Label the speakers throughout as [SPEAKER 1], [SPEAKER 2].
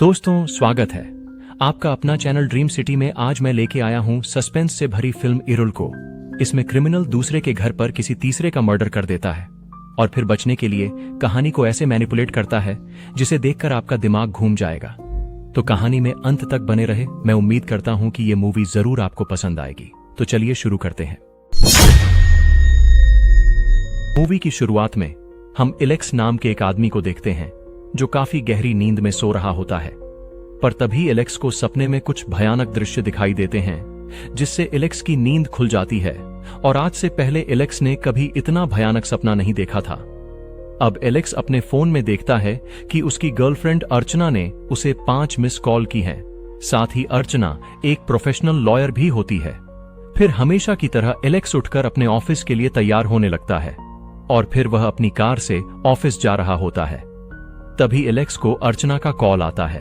[SPEAKER 1] दोस्तों, स्वागत है आपका अपना चैनल ड्रीम सिटी में। आज मैं लेके आया हूं सस्पेंस से भरी फिल्म इरुल को। इसमें क्रिमिनल दूसरे के घर पर किसी तीसरे का मर्डर कर देता है और फिर बचने के लिए कहानी को ऐसे मैनिपुलेट करता है जिसे देखकर आपका दिमाग घूम जाएगा। तो कहानी में अंत तक बने रहे। मैं उम्मीद करता हूं कि ये मूवी जरूर आपको पसंद आएगी। तो चलिए शुरू करते हैं। मूवी की शुरुआत में हम एलेक्स नाम के एक आदमी को देखते हैं जो काफी गहरी नींद में सो रहा होता है। पर तभी एलेक्स को सपने में कुछ भयानक दृश्य दिखाई देते हैं जिससे एलेक्स की नींद खुल जाती है और आज से पहले एलेक्स ने कभी इतना भयानक सपना नहीं देखा था। अब एलेक्स अपने फोन में देखता है कि उसकी गर्लफ्रेंड अर्चना ने उसे 5 मिस कॉल की हैं। साथ ही अर्चना एक प्रोफेशनल लॉयर भी होती है। फिर हमेशा की तरह एलेक्स उठकर अपने ऑफिस के लिए तैयार होने लगता है और फिर वह अपनी कार से ऑफिस जा रहा होता है। तभी एलेक्स को अर्चना का कॉल आता है।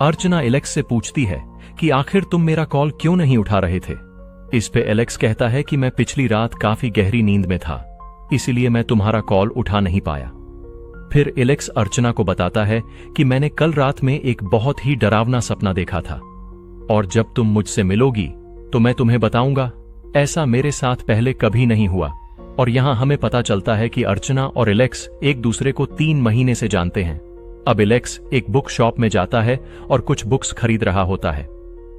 [SPEAKER 1] अर्चना एलेक्स से पूछती है कि आखिर तुम मेरा कॉल क्यों नहीं उठा रहे थे। इस पे एलेक्स कहता है कि मैं पिछली रात काफी गहरी नींद में था, इसलिए मैं तुम्हारा कॉल उठा नहीं पाया। फिर एलेक्स अर्चना को बताता है कि मैंने कल रात में एक बहुत ही डरावना सपना देखा था और जब तुम मुझसे मिलोगी तो मैं तुम्हें बताऊंगा। ऐसा मेरे साथ पहले कभी नहीं हुआ। और यहां हमें पता चलता है कि अर्चना और एलेक्स एक दूसरे को 3 महीने से जानते हैं। अब एलेक्स एक बुक शॉप में जाता है और कुछ बुक्स खरीद रहा होता है।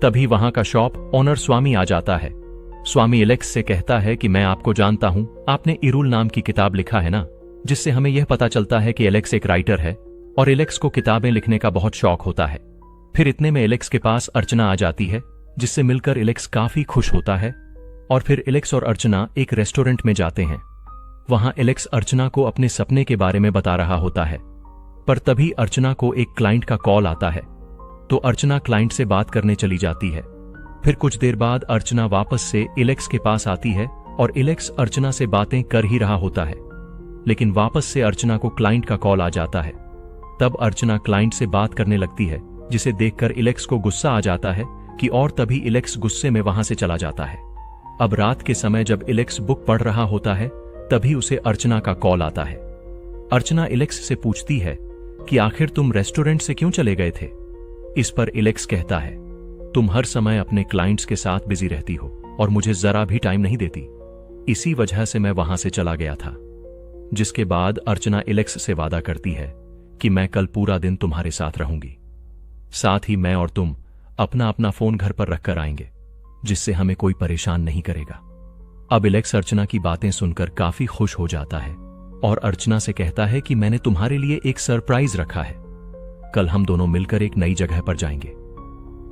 [SPEAKER 1] तभी वहां का शॉप ओनर स्वामी आ जाता है। स्वामी एलेक्स से कहता है कि मैं आपको जानता हूं, आपने इरुल नाम की किताब लिखा है ना। जिससे हमें यह पता चलता है कि एलेक्स एक राइटर है और एलेक्स को किताबें लिखने का बहुत शौक होता है। फिर इतने में एलेक्स के पास अर्चना आ जाती है, जिससे मिलकर एलेक्स काफी खुश होता है। और फिर एलेक्स और अर्चना एक रेस्टोरेंट में जाते हैं। वहां एलेक्स अर्चना को अपने सपने के बारे में बता रहा होता है। पर तभी अर्चना को एक क्लाइंट का कॉल आता है, तो अर्चना क्लाइंट से बात करने चली जाती है। फिर कुछ देर बाद अर्चना वापस से एलेक्स के पास आती है और एलेक्स अर्चना से बातें कर ही रहा होता है, लेकिन वापस से अर्चना को क्लाइंट का कॉल आ जाता है। तब अर्चना क्लाइंट से बात करने लगती है, जिसे देखकर एलेक्स को गुस्सा आ जाता है कि और तभी एलेक्स गुस्से में वहां से चला जाता है। अब रात के समय जब एलेक्स बुक पढ़ रहा होता है, तभी उसे अर्चना का कॉल आता है। अर्चना एलेक्स से पूछती है कि आखिर तुम रेस्टोरेंट से क्यों चले गए थे। इस पर एलेक्स कहता है, तुम हर समय अपने क्लाइंट्स के साथ बिजी रहती हो और मुझे जरा भी टाइम नहीं देती, इसी वजह से मैं वहां से चला गया था। जिसके बाद अर्चना एलेक्स से वादा करती है कि मैं कल पूरा दिन तुम्हारे साथ रहूंगी। साथ ही मैं और तुम अपना अपना फोन घर पर रखकर आएंगे, जिससे हमें कोई परेशान नहीं करेगा। अब एलेक्स अर्चना की बातें सुनकर काफी खुश हो जाता है और अर्चना से कहता है कि मैंने तुम्हारे लिए एक सरप्राइज रखा है। कल हम दोनों मिलकर एक नई जगह पर जाएंगे।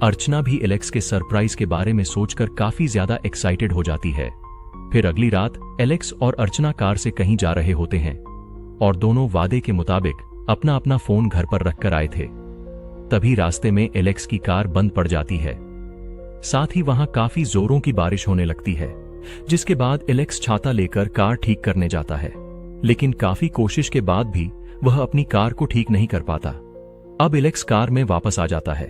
[SPEAKER 1] अर्चना भी एलेक्स के सरप्राइज के बारे में सोचकर काफी ज्यादा एक्साइटेड हो जाती है। फिर अगली रात एलेक्स और अर्चना कार से कहीं जा रहे होते हैं और दोनों वादे के मुताबिक अपना अपना फोन घर पर रखकर आए थे। तभी रास्ते में एलेक्स की कार बंद पड़ जाती है। साथ ही वहां काफी जोरों की बारिश होने लगती है, जिसके बाद एलेक्स छाता लेकर कार ठीक करने जाता है, लेकिन काफी कोशिश के बाद भी वह अपनी कार को ठीक नहीं कर पाता। अब एलेक्स कार में वापस आ जाता है।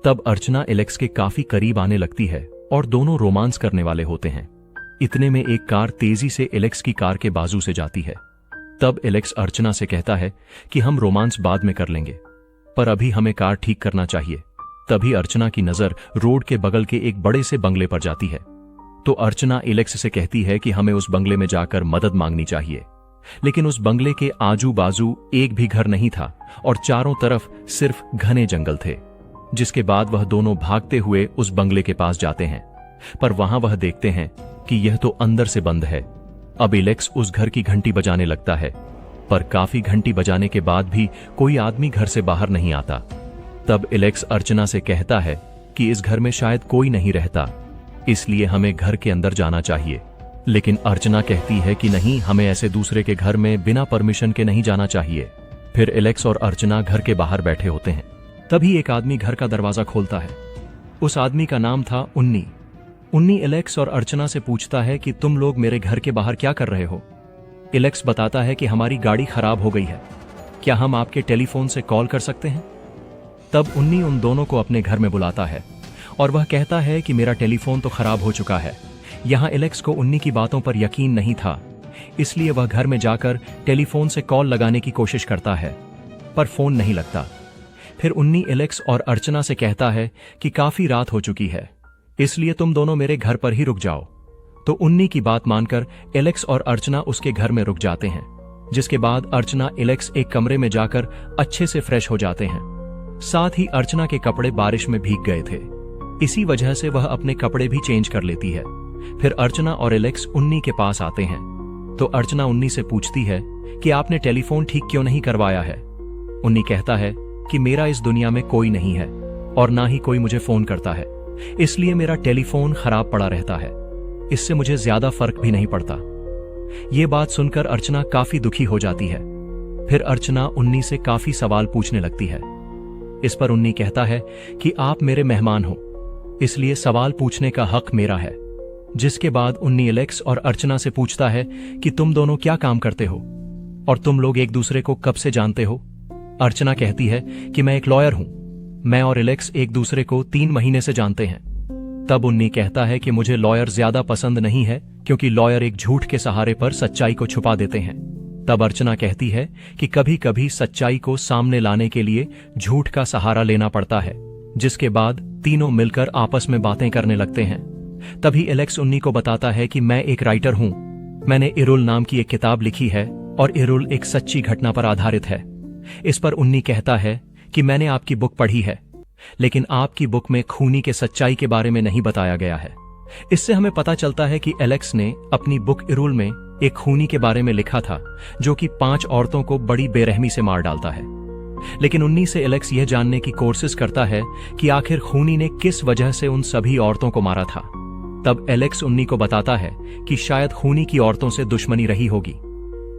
[SPEAKER 1] तब अर्चना एलेक्स के काफी करीब आने लगती है और दोनों रोमांस करने वाले होते हैं। इतने में एक कार तेजी से एलेक्स की कार के बाजू से जाती है। तब एलेक्स अर्चना से कहता है कि हम रोमांस बाद में कर लेंगे, पर अभी हमें कार ठीक करना चाहिए। तभी अर्चना की नजर रोड के बगल के एक बड़े से बंगले पर जाती है, तो अर्चना एलेक्स से कहती है कि हमें उस बंगले में जाकर मदद मांगनी चाहिए। लेकिन उस बंगले के आजू बाजू एक भी घर नहीं था और चारों तरफ सिर्फ घने जंगल थे। जिसके बाद वह दोनों भागते हुए उस बंगले के पास जाते हैं, पर वहां वह देखते हैं कि यह तो अंदर से बंद है। अब एलेक्स उस घर की घंटी बजाने लगता है, पर काफी घंटी बजाने के बाद भी कोई आदमी घर से बाहर नहीं आता। तब एलेक्स अर्चना से कहता है कि इस घर में शायद कोई नहीं रहता, इसलिए हमें घर के अंदर जाना चाहिए। लेकिन अर्चना कहती है कि नहीं, हमें ऐसे दूसरे के घर में बिना परमिशन के नहीं जाना चाहिए। फिर एलेक्स और अर्चना घर के बाहर बैठे होते हैं। तभी एक आदमी घर का दरवाजा खोलता है। उस आदमी का नाम था उन्नी। उन्नी एलेक्स और अर्चना से पूछता है कि तुम लोग मेरे घर के बाहर क्या कर रहे हो। एलेक्स बताता है कि हमारी गाड़ी खराब हो गई है, क्या हम आपके टेलीफोन से कॉल कर सकते हैं। तब उन्नी उन दोनों को अपने घर में बुलाता है और वह कहता है कि मेरा टेलीफोन तो खराब हो चुका है। यहां एलेक्स को उन्नी की बातों पर यकीन नहीं था, इसलिए वह घर में जाकर टेलीफोन से कॉल लगाने की कोशिश करता है, पर फोन नहीं लगता। फिर उन्नी एलेक्स और अर्चना से कहता है कि काफी रात हो चुकी है, इसलिए तुम दोनों मेरे घर पर ही रुक जाओ। तो उन्नी की बात मानकर एलेक्स और अर्चना उसके घर में रुक जाते हैं, जिसके बाद अर्चना एलेक्स एक कमरे में जाकर अच्छे से फ्रेश हो जाते हैं। साथ ही अर्चना के कपड़े बारिश में भीग गए थे, इसी वजह से वह अपने कपड़े भी चेंज कर लेती है। फिर अर्चना और एलेक्स उन्नी के पास आते हैं, तो अर्चना उन्नी से पूछती है कि आपने टेलीफोन ठीक क्यों नहीं करवाया है। उन्नी कहता है कि मेरा इस दुनिया में कोई नहीं है और ना ही कोई मुझे फोन करता है, इसलिए मेरा टेलीफोन खराब पड़ा रहता है, इससे मुझे ज्यादा फर्क भी नहीं पड़ता। ये बात सुनकर अर्चना काफी दुखी हो जाती है। फिर अर्चना उन्नी से काफी सवाल पूछने लगती है। इस पर उन्नी कहता है कि आप मेरे मेहमान हो, इसलिए सवाल पूछने का हक मेरा है। जिसके बाद उन्नी एलेक्स और अर्चना से पूछता है कि तुम दोनों क्या काम करते हो और तुम लोग एक दूसरे को कब से जानते हो। अर्चना कहती है कि मैं एक लॉयर हूं, मैं और एलेक्स एक दूसरे को 3 महीने से जानते हैं। तब उन्नी कहता है कि मुझे लॉयर ज्यादा पसंद नहीं है, क्योंकि लॉयर एक झूठ के सहारे पर सच्चाई को छुपा देते हैं। तब अर्चना कहती है कि कभी कभी सच्चाई को सामने लाने के लिए झूठ का सहारा लेना पड़ता है। जिसके बाद तीनों मिलकर आपस में बातें करने लगते हैं। तभी एलेक्स उन्नी को बताता है कि मैं एक राइटर हूं, मैंने इरुल नाम की एक किताब लिखी है और इरुल एक सच्ची घटना पर आधारित है। इस पर उन्नी कहता है कि मैंने आपकी बुक पढ़ी है, लेकिन आपकी बुक में खूनी के सच्चाई के बारे में नहीं बताया गया है। इससे हमें पता चलता है कि एलेक्स ने अपनी बुक इरुल में एक खूनी के बारे में लिखा था, जो कि 5 औरतों को बड़ी बेरहमी से मार डालता है। लेकिन उन्नी से एलेक्स यह जानने की कोशिश करता है कि आखिर खूनी ने किस वजह से उन सभी औरतों को मारा था। तब एलेक्स उन्नी को बताता है कि शायद खूनी की औरतों से दुश्मनी रही होगी,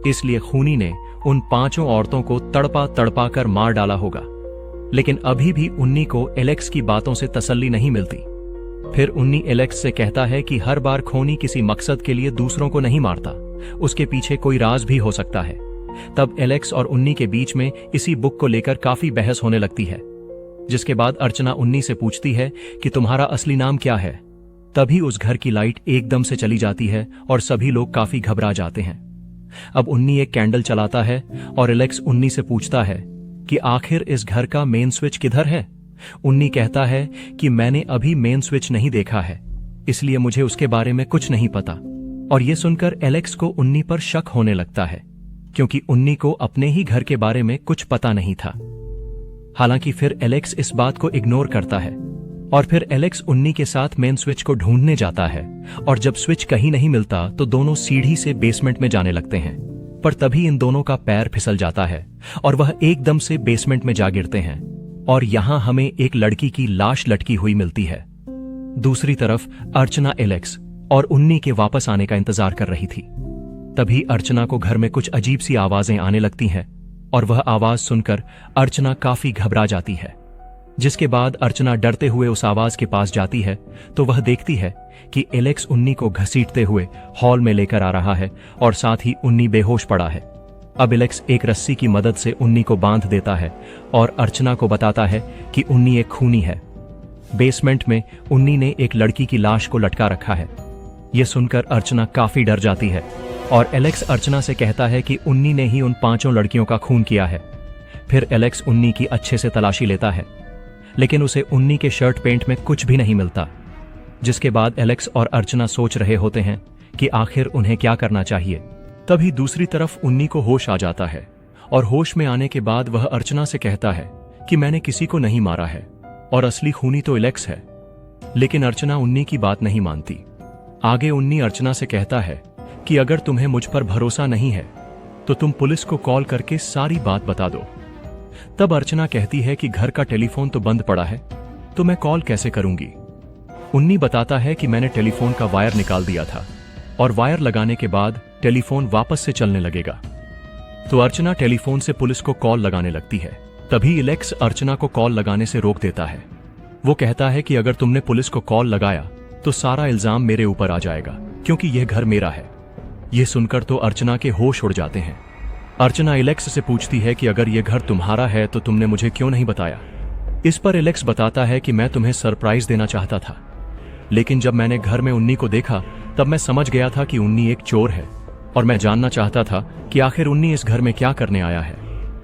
[SPEAKER 1] इसलिए खूनी ने उन 5 औरतों को तड़पा तड़पा कर मार डाला होगा। लेकिन अभी भी उन्नी को एलेक्स की बातों से तसल्ली नहीं मिलती। फिर उन्नी एलेक्स से कहता है कि हर बार खूनी किसी मकसद के लिए दूसरों को नहीं मारता, उसके पीछे कोई राज भी हो सकता है। तब एलेक्स और उन्नी के बीच में इसी बुक को लेकर काफी बहस होने लगती है। जिसके बाद अर्चना उन्नी से पूछती है कि तुम्हारा असली नाम क्या है। तभी उस घर की लाइट एकदम से चली जाती है और सभी लोग काफी घबरा जाते हैं। अब उन्नी एक कैंडल चलाता है और एलेक्स उन्नी से पूछता है कि आखिर इस घर का मेन स्विच किधर है। उन्नी कहता है कि मैंने अभी मेन स्विच नहीं देखा है, इसलिए मुझे उसके बारे में कुछ नहीं पता। और यह सुनकर एलेक्स को उन्नी पर शक होने लगता है, क्योंकि उन्नी को अपने ही घर के बारे में कुछ पता नहीं था। हालांकि फिर एलेक्स इस बात को इग्नोर करता है और फिर एलेक्स उन्नी के साथ मेन स्विच को ढूंढने जाता है। और जब स्विच कहीं नहीं मिलता तो दोनों सीढ़ी से बेसमेंट में जाने लगते हैं। पर तभी इन दोनों का पैर फिसल जाता है और वह एकदम से बेसमेंट में जा गिरते हैं और यहां हमें एक लड़की की लाश लटकी हुई मिलती है। दूसरी तरफ अर्चना एलेक्स और उन्नी के वापस आने का इंतजार कर रही थी। तभी अर्चना को घर में कुछ अजीब सी आवाजें आने लगती हैं और वह आवाज सुनकर अर्चना काफी घबरा जाती है। जिसके बाद अर्चना डरते हुए उस आवाज के पास जाती है तो वह देखती है कि एलेक्स उन्नी को घसीटते हुए हॉल में लेकर आ रहा है और साथ ही उन्नी बेहोश पड़ा है। अब एलेक्स एक रस्सी की मदद से उन्नी को बांध देता है और अर्चना को बताता है कि उन्नी एक खूनी है। बेसमेंट में उन्नी ने एक लड़की की लाश को लटका रखा है। यह सुनकर अर्चना काफी डर जाती है और एलेक्स अर्चना से कहता है कि उन्नी ने ही उन 5 लड़कियों का खून किया है। फिर एलेक्स उन्नी की अच्छे से तलाशी लेता है, लेकिन उसे उन्नी के शर्ट पैंट में कुछ भी नहीं मिलता। जिसके बाद एलेक्स और अर्चना सोच रहे होते हैं कि आखिर उन्हें क्या करना चाहिए। तभी दूसरी तरफ उन्नी को होश आ जाता है और होश में आने के बाद वह अर्चना से कहता है कि मैंने किसी को नहीं मारा है और असली खूनी तो एलेक्स है। लेकिन अर्चना उन्नी की बात नहीं मानती। आगे उन्नी अर्चना से कहता है कि अगर तुम्हें मुझ पर भरोसा नहीं है तो तुम पुलिस को कॉल करके सारी बात बता दो। तब अर्चना कहती है कि घर का टेलीफोन तो बंद पड़ा है, तो मैं कॉल कैसे करूंगी। उन्नी बताता है कि मैंने टेलीफोन का वायर निकाल दिया था और वायर लगाने के बाद टेलीफोन वापस से चलने लगेगा। तो अर्चना टेलीफोन से पुलिस को कॉल लगाने लगती है। तभी एलेक्स अर्चना को कॉल लगाने से रोक देता है। वो कहता है कि अगर तुमने पुलिस को कॉल लगाया तो सारा इल्जाम मेरे ऊपर आ जाएगा, क्योंकि यह घर मेरा है। यह सुनकर तो अर्चना के होश उड़ जाते हैं। अर्चना एलेक्स से पूछती है कि अगर यह घर तुम्हारा है तो तुमने मुझे क्यों नहीं बताया। इस पर एलेक्स बताता है कि मैं तुम्हें सरप्राइज देना चाहता था, लेकिन जब मैंने घर में उन्नी को देखा तब मैं समझ गया था कि उन्नी एक चोर है और मैं जानना चाहता था कि आखिर उन्नी इस घर में क्या करने आया है।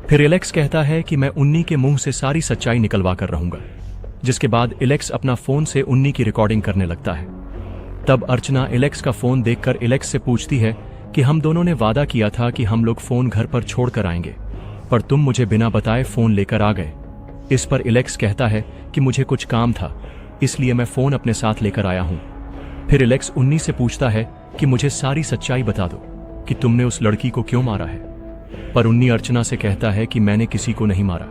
[SPEAKER 1] फिर एलेक्स कहता है कि मैं उन्नी के मुंह से सारी सच्चाई निकलवा कर रहूंगा। जिसके बाद एलेक्स अपना फोन से उन्नी की रिकॉर्डिंग करने लगता है। तब अर्चना एलेक्स का फोन देखकर एलेक्स से पूछती है कि हम दोनों ने वादा किया था कि हम लोग फोन घर पर छोड़कर आएंगे, पर तुम मुझे बिना बताए फोन लेकर आ गए। इस पर एलेक्स कहता है कि मुझे कुछ काम था, इसलिए मैं फोन अपने साथ लेकर आया हूं। फिर एलेक्स उन्नी से पूछता है कि मुझे सारी सच्चाई बता दो कि तुमने उस लड़की को क्यों मारा है। पर उन्नी अर्चना से कहता है कि मैंने किसी को नहीं मारा,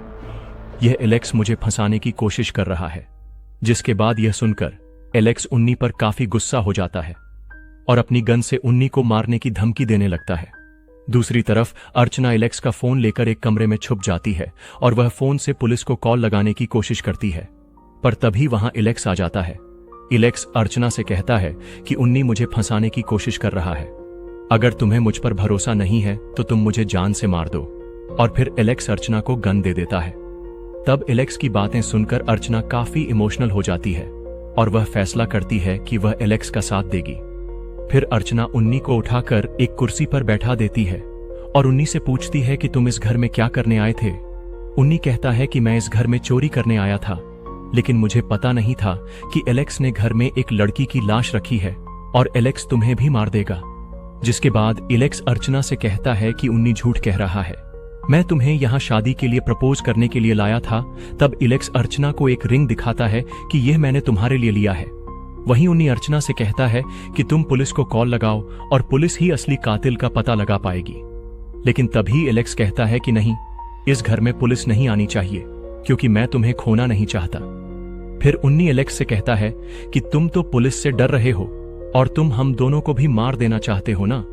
[SPEAKER 1] यह एलेक्स मुझे फंसाने की कोशिश कर रहा है। जिसके बाद यह सुनकर एलेक्स उन्नी पर काफी गुस्सा हो जाता है और अपनी गन से उन्नी को मारने की धमकी देने लगता है। दूसरी तरफ अर्चना एलेक्स का फोन लेकर एक कमरे में छुप जाती है और वह फोन से पुलिस को कॉल लगाने की कोशिश करती है, पर तभी वहां एलेक्स आ जाता है। एलेक्स अर्चना से कहता है कि उन्नी मुझे फंसाने की कोशिश कर रहा है, अगर तुम्हें मुझ पर भरोसा नहीं है तो तुम मुझे जान से मार दो। और फिर एलेक्स अर्चना को गन दे देता है। तब एलेक्स की बातें सुनकर अर्चना काफी इमोशनल हो जाती है और वह फैसला करती है कि वह एलेक्स का साथ देगी। फिर अर्चना उन्नी को उठाकर एक कुर्सी पर बैठा देती है और उन्नी से पूछती है कि तुम इस घर में क्या करने आए थे। उन्नी कहता है कि मैं इस घर में चोरी करने आया था, लेकिन मुझे पता नहीं था कि एलेक्स ने घर में एक लड़की की लाश रखी है और एलेक्स तुम्हें भी मार देगा। जिसके बाद एलेक्स अर्चना से कहता है कि उन्नी झूठ कह रहा है, मैं तुम्हें यहां शादी के लिए प्रपोज करने के लिए लाया था। तब एलेक्स अर्चना को एक रिंग दिखाता है कि यह मैंने तुम्हारे लिए लिया है। वहीं उन्नी अर्चना से कहता है कि तुम पुलिस को कॉल लगाओ और पुलिस ही असली कातिल का पता लगा पाएगी। लेकिन तभी एलेक्स कहता है कि नहीं, इस घर में पुलिस नहीं आनी चाहिए क्योंकि मैं तुम्हें खोना नहीं चाहता। फिर उन्नी एलेक्स से कहता है कि तुम तो पुलिस से डर रहे हो और तुम हम दोनों को भी मार देना चाहते हो ना।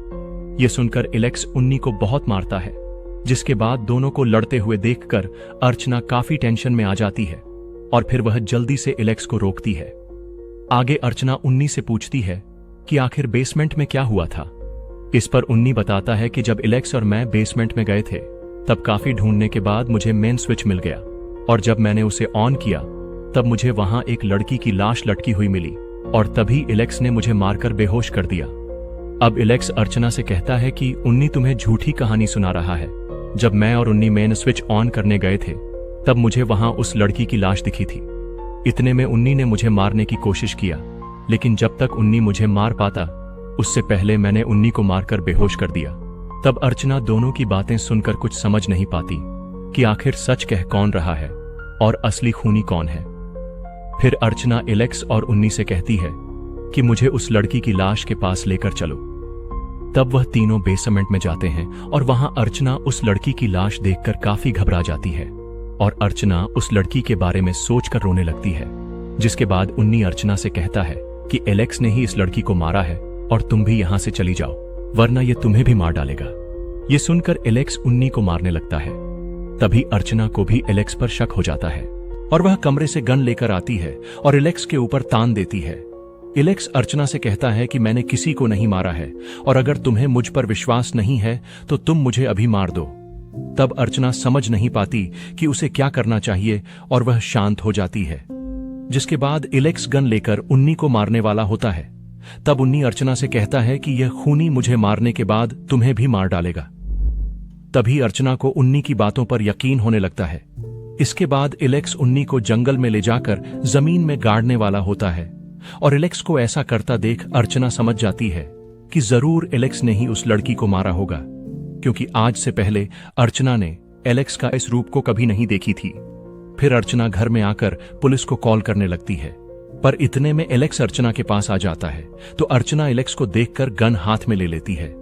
[SPEAKER 1] यह सुनकर एलेक्स उन्नी को बहुत मारता है, जिसके बाद दोनों को लड़ते हुए देखकर अर्चना काफी टेंशन में आ जाती है और फिर वह जल्दी से एलेक्स को रोकती है। आगे अर्चना उन्नी से पूछती है कि आखिर बेसमेंट में क्या हुआ था। इस पर उन्नी बताता है कि जब एलेक्स और मैं बेसमेंट में गए थे तब काफी ढूंढने के बाद मुझे मेन स्विच मिल गया और जब मैंने उसे ऑन किया तब मुझे वहां एक लड़की की लाश लटकी हुई मिली और तभी एलेक्स ने मुझे मारकर बेहोश कर दिया। अब एलेक्स अर्चना से कहता है कि उन्नी तुम्हें झूठी कहानी सुना रहा है। जब मैं और उन्नी मेन स्विच ऑन करने गए थे तब मुझे वहां उस लड़की की लाश दिखी थी। इतने में उन्नी ने मुझे मारने की कोशिश किया, लेकिन जब तक उन्नी मुझे मार पाता उससे पहले मैंने उन्नी को मारकर बेहोश कर दिया। तब अर्चना दोनों की बातें सुनकर कुछ समझ नहीं पाती कि आखिर सच कह कौन रहा है और असली खूनी कौन है। फिर अर्चना एलेक्स और उन्नी से कहती है कि मुझे उस लड़की की लाश के पास लेकर चलो। तब वह तीनों बेसमेंट में जाते हैं और वहां अर्चना उस लड़की की लाश देखकर काफी घबरा जाती है और अर्चना उस लड़की के बारे में सोचकर रोने लगती है। जिसके बाद उन्नी अर्चना से कहता है कि एलेक्स ने ही इस लड़की को मारा है और तुम भी यहां से चली जाओ, वरना ये तुम्हें भी मार डालेगा। ये सुनकर एलेक्स उन्नी को मारने लगता है। तभी अर्चना को भी एलेक्स पर शक हो जाता है और वह कमरे से गन लेकर आती है और एलेक्स के ऊपर तान देती है। एलेक्स अर्चना से कहता है कि मैंने किसी को नहीं मारा है और अगर तुम्हें मुझ पर विश्वास नहीं है तो तुम मुझे अभी मार दो। तब अर्चना समझ नहीं पाती कि उसे क्या करना चाहिए और वह शांत हो जाती है। जिसके बाद एलेक्स गन लेकर उन्नी को मारने वाला होता है। तब उन्नी अर्चना से कहता है कि यह खूनी मुझे मारने के बाद तुम्हें भी मार डालेगा। तभी अर्चना को उन्नी की बातों पर यकीन होने लगता है। इसके बाद एलेक्स उन्नी को जंगल में ले जाकर जमीन में गाड़ने वाला होता है और एलेक्स को ऐसा करता देख अर्चना समझ जाती है कि जरूर एलेक्स ने ही उस लड़की को मारा होगा, क्योंकि आज से पहले अर्चना ने एलेक्स का इस रूप को कभी नहीं देखी थी। फिर अर्चना घर में आकर पुलिस को कॉल करने लगती है, पर इतने में एलेक्स अर्चना के पास आ जाता है तो अर्चना एलेक्स को देखकर गन हाथ में ले लेती है।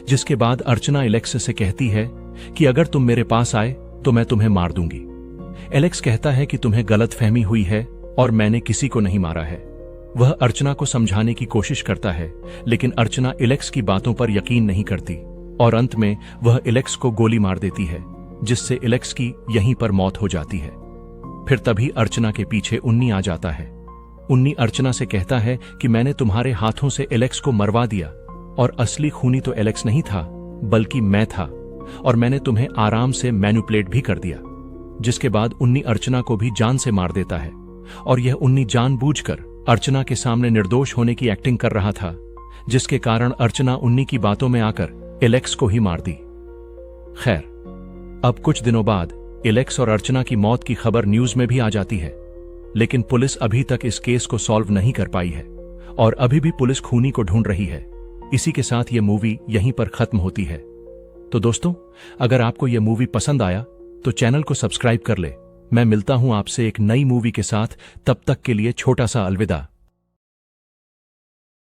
[SPEAKER 1] जिसके बाद अर्चना एलेक्स से कहती है कि अगर तुम मेरे पास आए तो मैं तुम्हें मार दूंगी। एलेक्स कहता है कि तुम्हें गलतफहमी हुई है और मैंने किसी को नहीं मारा है। वह अर्चना को समझाने की कोशिश करता है, लेकिन अर्चना एलेक्स की बातों पर यकीन नहीं करती और अंत में वह एलेक्स को गोली मार देती है, जिससे एलेक्स की यहीं पर मौत हो जाती है। फिर तभी अर्चना के पीछे उन्नी आ जाता है। उन्नी अर्चना से कहता है कि मैंने तुम्हारे हाथों से एलेक्स को मरवा दिया और असली खूनी तो एलेक्स नहीं था बल्कि मैं था और मैंने तुम्हें आराम से मैनिपुलेट भी कर दिया। जिसके बाद उन्नी अर्चना को भी जान से मार देता है और यह उन्नी जानबूझकर अर्चना के सामने निर्दोष होने की एक्टिंग कर रहा था, जिसके कारण अर्चना उन्नी की बातों में आकर एलेक्स को ही मार दी। खैर, अब कुछ दिनों बाद एलेक्स और अर्चना की मौत की खबर न्यूज में भी आ जाती है, लेकिन पुलिस अभी तक इस केस को सॉल्व नहीं कर पाई है और अभी भी पुलिस खूनी को ढूंढ रही है। इसी के साथ ये मूवी यहीं पर खत्म होती है। तो दोस्तों, अगर आपको यह मूवी पसंद आया तो चैनल को सब्सक्राइब कर ले। मैं मिलता हूं आपसे एक नई मूवी के साथ, तब तक के लिए छोटा सा अलविदा।